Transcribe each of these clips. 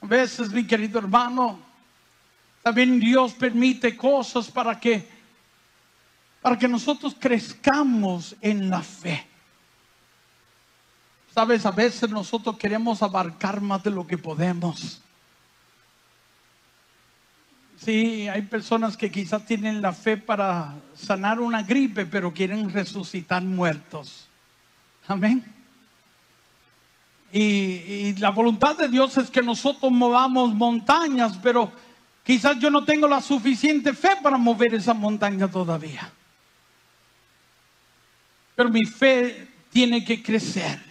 A veces, mi querido hermano, también Dios permite cosas para que nosotros crezcamos en la fe. Sabes, a veces nosotros queremos abarcar más de lo que podemos. Sí, hay personas que quizás tienen la fe para sanar una gripe, pero quieren resucitar muertos. Amén. Y la voluntad de Dios es que nosotros movamos montañas, pero quizás yo no tengo la suficiente fe para mover esa montaña todavía. Pero mi fe tiene que crecer.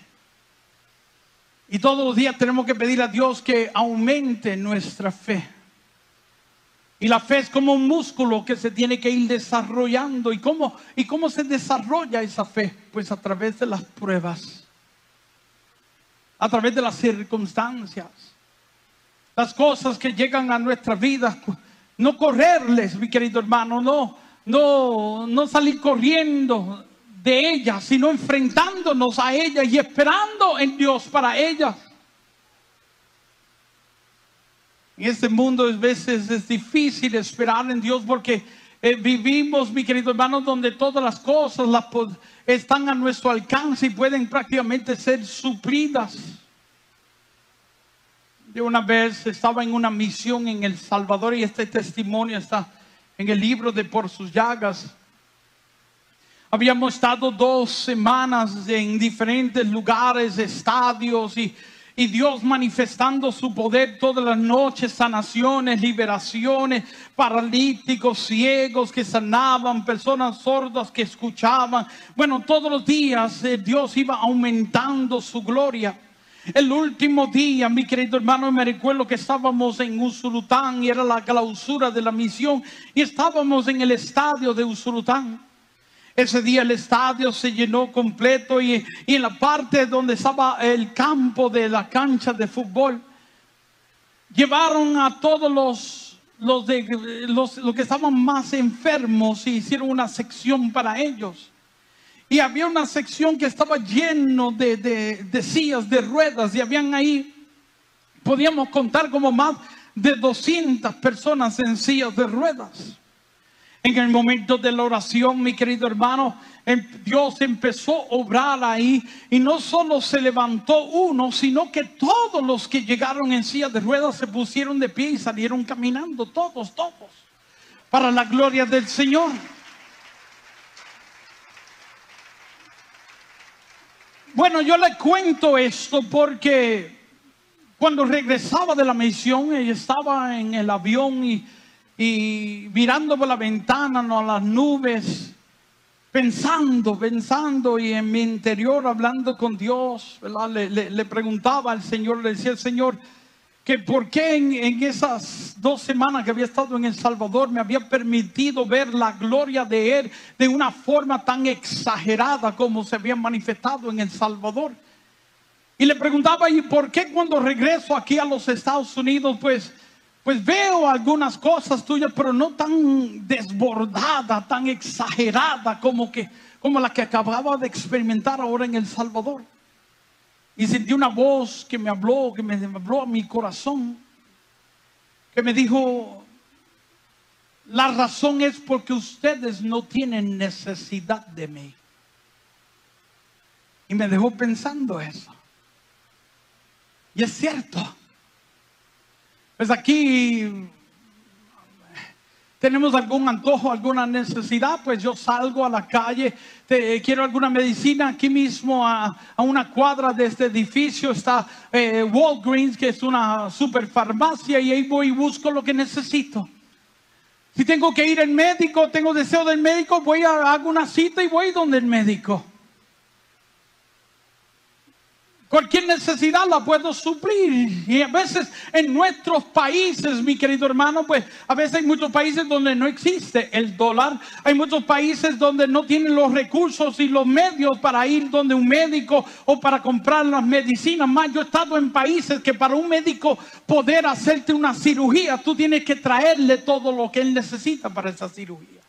Y todos los días tenemos que pedir a Dios que aumente nuestra fe. Y la fe es como un músculo que se tiene que ir desarrollando. ¿Y cómo se desarrolla esa fe? Pues a través de las pruebas, a través de las circunstancias, las cosas que llegan a nuestra vida. No correrles, mi querido hermano, no salir corriendo de ellas, sino enfrentándonos a ellas y esperando en Dios para ellas. En este mundo a veces es difícil esperar en Dios porque vivimos, mi querido hermano, donde todas las cosas están a nuestro alcance y pueden prácticamente ser suplidas. Yo una vez estaba en una misión en El Salvador y este testimonio está en el libro de Por sus llagas. Habíamos estado 2 semanas en diferentes lugares, estadios y Dios manifestando su poder todas las noches, sanaciones, liberaciones, paralíticos, ciegos que sanaban, personas sordas que escuchaban. Bueno, todos los días Dios iba aumentando su gloria. El último día, mi querido hermano, me recuerdo que estábamos en Usulután y era la clausura de la misión y estábamos en el estadio de Usulután. Ese día el estadio se llenó completo y en la parte donde estaba el campo de la cancha de fútbol, llevaron a todos los que estaban más enfermos y hicieron una sección para ellos. Y había una sección que estaba lleno de sillas de ruedas y habían ahí, podíamos contar como más de 200 personas en sillas de ruedas. En el momento de la oración, mi querido hermano, Dios empezó a obrar ahí y no solo se levantó uno, sino que todos los que llegaron en silla de ruedas se pusieron de pie y salieron caminando, todos, para la gloria del Señor. Bueno, yo le cuento esto porque cuando regresaba de la misión, ella estaba en el avión y mirando por la ventana, a las nubes, pensando y en mi interior hablando con Dios, ¿verdad? Le preguntaba al Señor, le decía al Señor que por qué en esas 2 semanas que había estado en El Salvador me había permitido ver la gloria de Él de una forma tan exagerada como se había manifestado en El Salvador. Y le preguntaba, ¿y por qué cuando regreso aquí a los Estados Unidos pues veo algunas cosas tuyas, pero no tan desbordada, tan exagerada como la que acababa de experimentar ahora en El Salvador? Y sentí una voz que me habló a mi corazón, que me dijo: la razón es porque ustedes no tienen necesidad de mí. Y me dejó pensando eso. Y es cierto. Pues aquí tenemos algún antojo, alguna necesidad, pues yo salgo a la calle, quiero alguna medicina. Aquí mismo a una cuadra de este edificio está Walgreens, que es una super farmacia, y ahí voy y busco lo que necesito. Si tengo que ir al médico, tengo deseo del médico, hago una cita y voy donde el médico. Cualquier necesidad la puedo suplir. Y a veces en nuestros países, mi querido hermano, pues a veces hay muchos países donde no existe el dólar. Hay muchos países donde no tienen los recursos y los medios para ir donde un médico o para comprar las medicinas. Más, yo he estado en países que para un médico poder hacerte una cirugía, tú tienes que traerle todo lo que él necesita para esa cirugía.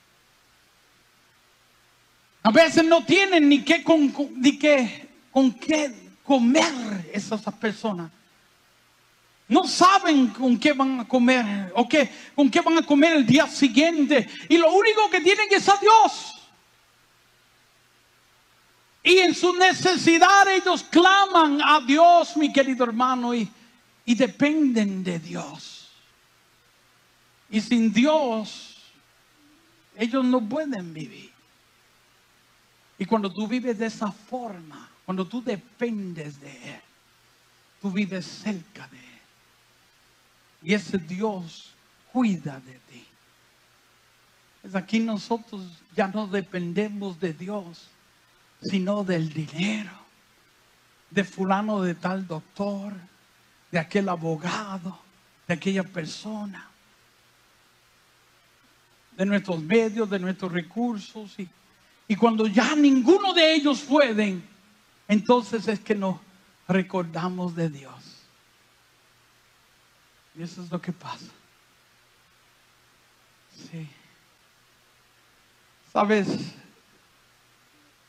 A veces no tienen ni con qué comer esas personas. No saben con qué van a comer o con qué van a comer el día siguiente. Y lo único que tienen es a Dios. Y en su necesidad ellos claman a Dios, mi querido hermano, y dependen de Dios. Y sin Dios, ellos no pueden vivir. Y cuando tú vives de esa forma, cuando tú dependes de Él, tú vives cerca de Él. Y ese Dios cuida de ti. Pues aquí nosotros ya no dependemos de Dios, sino del dinero, de fulano de tal doctor, de aquel abogado, de aquella persona, de nuestros medios, de nuestros recursos. Y cuando ya ninguno de ellos pueden, entonces es que nos recordamos de Dios. Y eso es lo que pasa. Sí. Sabes,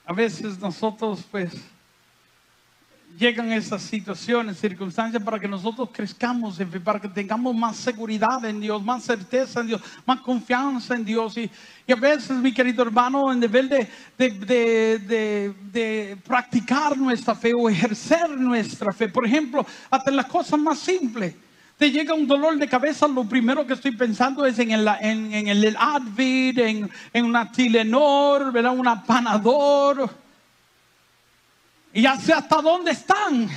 a veces nosotros pues llegan esas situaciones, circunstancias para que nosotros crezcamos, para que tengamos más seguridad en Dios, más certeza en Dios, más confianza en Dios. Y a veces, mi querido hermano, en vez de practicar nuestra fe o ejercer nuestra fe, por ejemplo, hasta en las cosas más simples, te llega un dolor de cabeza, lo primero que estoy pensando es en el Advil, en una Tylenol, ¿verdad? Una Panadol. Y ya sé hasta dónde están.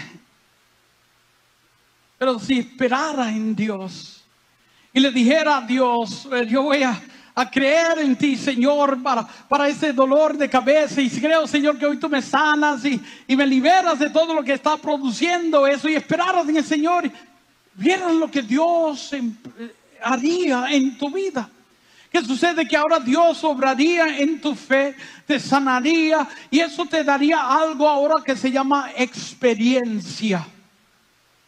Pero si esperara en Dios y le dijera a Dios, yo voy a creer en ti, Señor, para ese dolor de cabeza, y creo, Señor, que hoy tú me sanas y me liberas de todo lo que está produciendo eso, y esperaras en el Señor, vieras lo que Dios haría en tu vida. ¿Qué sucede? Que ahora Dios obraría en tu fe, te sanaría, y eso te daría algo ahora que se llama experiencia.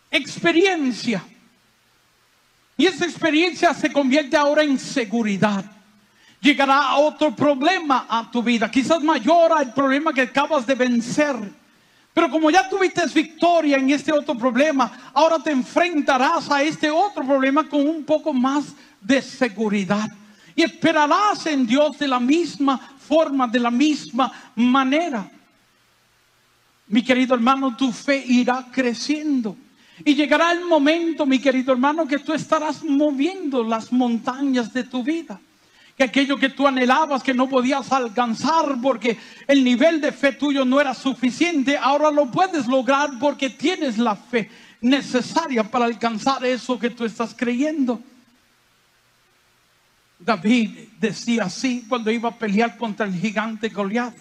Experiencia. Y esa experiencia se convierte ahora en seguridad. Llegará otro problema a tu vida, quizás mayor al problema que acabas de vencer. Pero como ya tuviste victoria en este otro problema, ahora te enfrentarás a este otro problema con un poco más de seguridad. Y esperarás en Dios de la misma forma, de la misma manera. Mi querido hermano, tu fe irá creciendo. Y llegará el momento, mi querido hermano, que tú estarás moviendo las montañas de tu vida. Que aquello que tú anhelabas, que no podías alcanzar porque el nivel de fe tuyo no era suficiente, ahora lo puedes lograr porque tienes la fe necesaria para alcanzar eso que tú estás creyendo. David decía así cuando iba a pelear contra el gigante Goliat.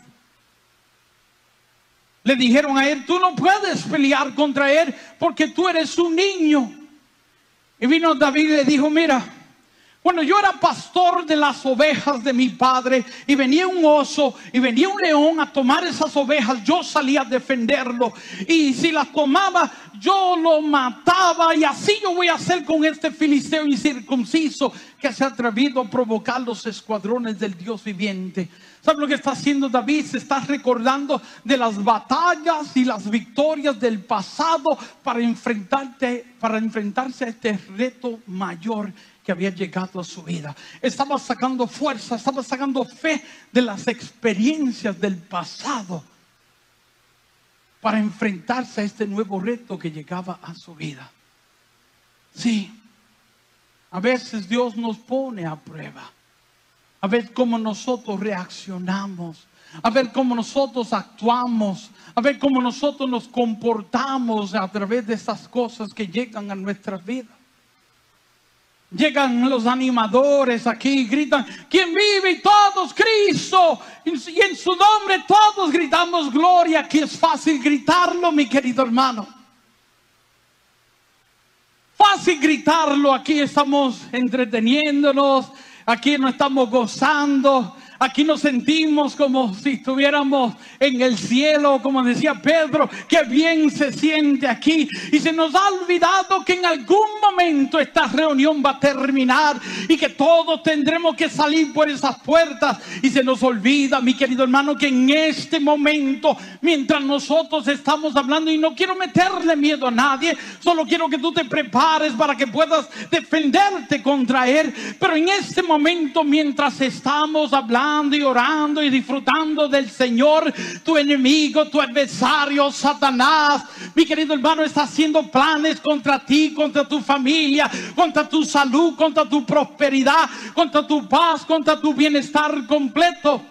Le dijeron a él: tú no puedes pelear contra él porque tú eres un niño. Y vino David y le dijo: mira, cuando yo era pastor de las ovejas de mi padre y venía un oso y venía un león a tomar esas ovejas, yo salía a defenderlo, y si las tomaba yo lo mataba, y así yo voy a hacer con este filisteo incircunciso que se ha atrevido a provocar los escuadrones del Dios viviente. ¿Sabe lo que está haciendo David? Se está recordando de las batallas y las victorias del pasado para enfrentarse a este reto mayor que había llegado a su vida. Estaba sacando fuerza, estaba sacando fe de las experiencias del pasado para enfrentarse a este nuevo reto que llegaba a su vida. Sí, a veces Dios nos pone a prueba, a ver cómo nosotros reaccionamos, a ver cómo nosotros actuamos, a ver cómo nosotros nos comportamos a través de estas cosas que llegan a nuestras vidas. Llegan los animadores aquí y gritan: ¿quién vive? Y todos: Cristo. Y en su nombre todos gritamos gloria. Aquí es fácil gritarlo, mi querido hermano. Fácil gritarlo. Aquí estamos entreteniéndonos. Aquí nos estamos gozando. Aquí nos sentimos como si estuviéramos en el cielo, como decía Pedro, qué bien se siente aquí. Y se nos ha olvidado que en algún momento esta reunión va a terminar y que todos tendremos que salir por esas puertas. Y se nos olvida, mi querido hermano, que en este momento, mientras nosotros estamos hablando, y no quiero meterle miedo a nadie, solo quiero que tú te prepares para que puedas defenderte contra él. Pero en este momento, mientras estamos hablando y orando y disfrutando del Señor, tu enemigo, tu adversario, Satanás, mi querido hermano, está haciendo planes contra ti, contra tu familia, contra tu salud, contra tu prosperidad, contra tu paz, contra tu bienestar completo.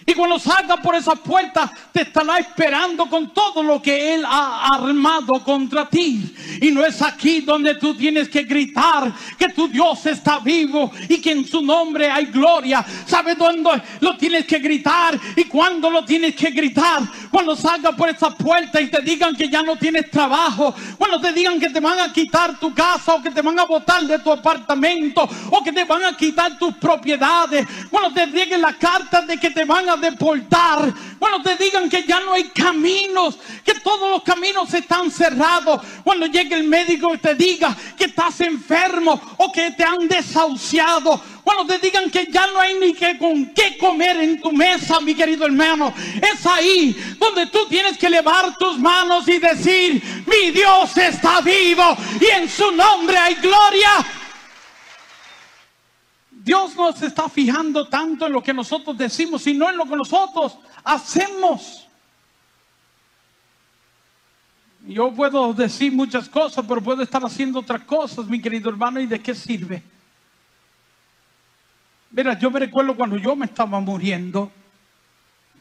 Y cuando salga por esa puerta, te estará esperando con todo lo que Él ha armado contra ti. Y no es aquí donde tú tienes que gritar que tu Dios está vivo y que en su nombre hay gloria. ¿Sabes dónde lo tienes que gritar y cuándo lo tienes que gritar? Cuando salga por esa puerta y te digan que ya no tienes trabajo, cuando te digan que te van a quitar tu casa, o que te van a botar de tu apartamento, o que te van a quitar tus propiedades, cuando te lleguen las cartas de que te van a deportar, cuando te digan que ya no hay caminos, que todos los caminos están cerrados, cuando llegue el médico y te diga que estás enfermo o que te han desahuciado, cuando te digan que ya no hay ni con qué comer en tu mesa, mi querido hermano, es ahí donde tú tienes que elevar tus manos y decir: mi Dios está vivo y en su nombre hay gloria. Dios no se está fijando tanto en lo que nosotros decimos, sino en lo que nosotros hacemos. Yo puedo decir muchas cosas, pero puedo estar haciendo otras cosas, mi querido hermano. ¿Y de qué sirve? Mira, yo me recuerdo cuando yo me estaba muriendo,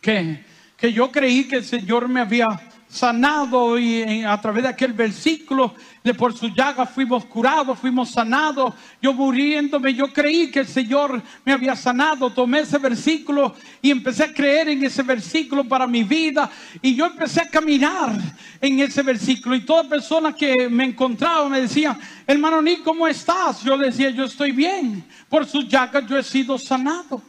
que yo creí que el Señor me había sanado, y a través de aquel versículo de por su llaga fuimos curados, fuimos sanados. Yo muriéndome, yo creí que el Señor me había sanado. Tomé ese versículo y empecé a creer en ese versículo para mi vida, y yo empecé a caminar en ese versículo. Y todas personas que me encontraban me decían: hermano Nick, ¿cómo estás? Yo le decía: yo estoy bien, por sus llagas yo he sido sanado.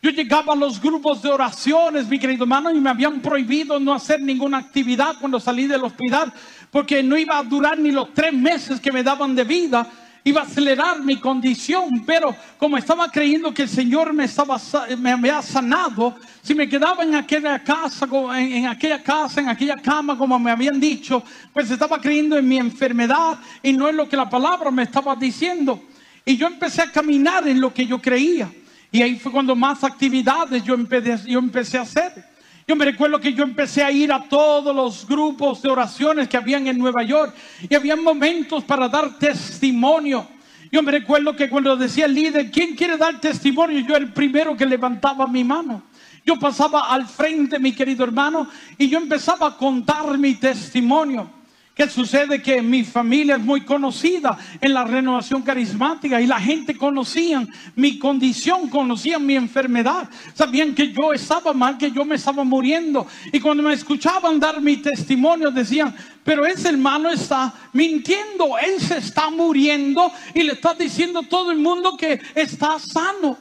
Yo llegaba a los grupos de oraciones, mi querido hermano, y me habían prohibido no hacer ninguna actividad cuando salí del hospital, porque no iba a durar ni los 3 meses que me daban de vida. Iba a acelerar mi condición, pero como estaba creyendo que el Señor me había sanado, si me quedaba en aquella casa, en aquella cama, como me habían dicho, pues estaba creyendo en mi enfermedad y no en lo que la palabra me estaba diciendo. Y yo empecé a caminar en lo que yo creía. Y ahí fue cuando más actividades yo empecé a hacer. Yo me recuerdo que yo empecé a ir a todos los grupos de oraciones que habían en Nueva York. Y había momentos para dar testimonio. Yo me recuerdo que cuando decía el líder: ¿quién quiere dar testimonio?, yo era el primero que levantaba mi mano. Yo pasaba al frente, mi querido hermano, y yo empezaba a contar mi testimonio. ¿Qué sucede? Que mi familia es muy conocida en la Renovación Carismática, y la gente conocía mi condición, conocían mi enfermedad, sabían que yo estaba mal, que yo me estaba muriendo. Y cuando me escuchaban dar mi testimonio decían: pero ese hermano está mintiendo, él se está muriendo y le está diciendo a todo el mundo que está sano.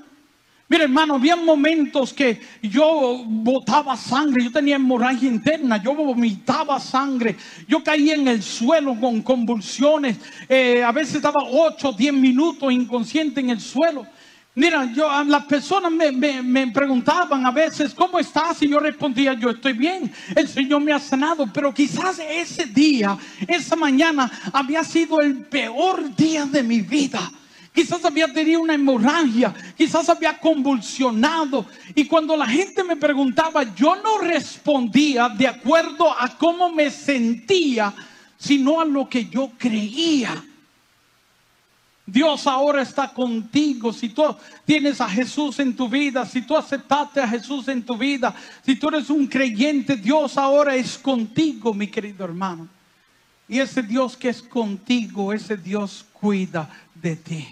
Mira, hermano, había momentos que yo botaba sangre, yo tenía hemorragia interna, yo vomitaba sangre, yo caía en el suelo con convulsiones, a veces estaba 8 o 10 minutos inconsciente en el suelo. Mira, las personas me preguntaban a veces: ¿cómo estás? Y yo respondía: yo estoy bien, el Señor me ha sanado. Pero quizás ese día, esa mañana, había sido el peor día de mi vida. Quizás había tenido una hemorragia, quizás había convulsionado. Y cuando la gente me preguntaba, yo no respondía de acuerdo a cómo me sentía, sino a lo que yo creía. Dios ahora está contigo. Si tú tienes a Jesús en tu vida, si tú aceptaste a Jesús en tu vida, si tú eres un creyente, Dios ahora es contigo, mi querido hermano. Y ese Dios que es contigo, ese Dios cuida de ti.